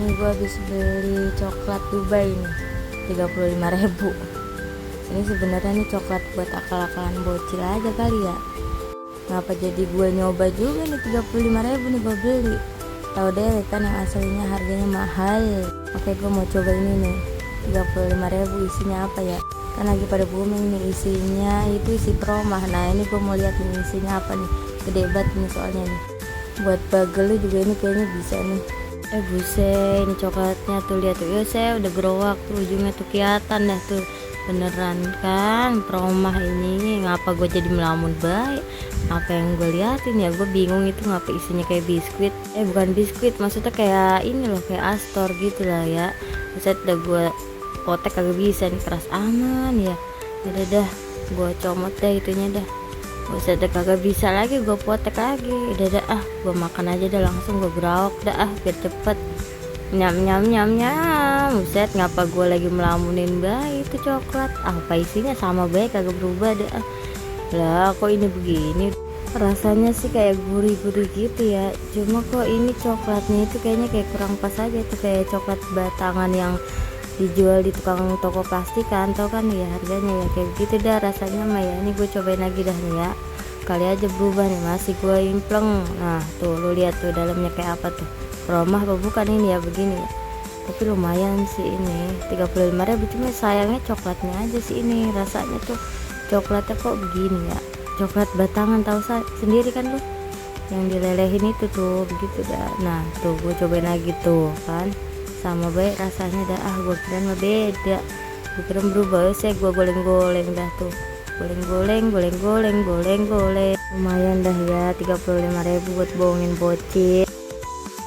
Nih gue habis beli coklat Dubai nih 35.000. Ini sebenarnya nih coklat buat akal-akalan bocil aja kali ya. Ngapa jadi gue nyoba juga nih 35.000 nih gue beli. Tahu deh kan yang aslinya harganya mahal. Oke, gue mau coba ini nih 35.000 isinya apa ya. Kan lagi pada booming nih isinya itu isi promah. Nah ini gue mau lihat nih isinya apa nih. Gede banget nih soalnya nih. Buat bagel juga ini kayaknya bisa nih. Buset, ini coklatnya tuh, lihat tuh. Ya saya udah gerowak tuh, ujungnya tuh kelihatan dah tuh. Beneran kan promah ini. Ngapa gue jadi melamun baik? Apa yang gue liatin ya, gue bingung itu ngapa isinya kayak biskuit. Bukan biskuit, maksudnya kayak ini loh, kayak Astor gitu lah ya. Buset, udah gue potek kagak bisa nih, keras aman ya. Udah dah, gue comot dah itunya dah. Buset, udah kagak bisa lagi gue potek lagi. Udah dah, gue makan aja dah, langsung gue gerawak dah biar cepet. Nyam nyam nyam nyam. Buset, ngapa gue lagi melamunin baik itu coklat. Apa isinya sama baik, kagak berubah dah. Lah kok ini begini, rasanya sih kayak gurih-gurih gitu ya. Cuma kok ini coklatnya itu kayaknya kayak kurang pas aja tuh, kayak coklat batangan yang dijual di tukang toko plastik kan, tau kan ya harganya ya kayak gitu dah rasanya mah ya. Ini gue cobain lagi dah nih ya, kali aja berubah nih, masih gue impleng. Nah tuh lu lihat tuh dalamnya kayak apa tuh, romah apa bukan ini ya, begini ya. Tapi lumayan sih ini 35.000, cuma sayangnya coklatnya aja sih ini rasanya tuh coklatnya kok begini ya, coklat batangan tahu sendiri kan lu yang dilelehin itu tuh begitu dah. Nah tuh gue cobain lagi tuh kan sama baik rasanya dah. Gue kira mah beda, gue kira berubah. Saya gue goleng-goleng dah tuh, goleng-goleng lumayan dah ya 35.000 buat bohongin bocil.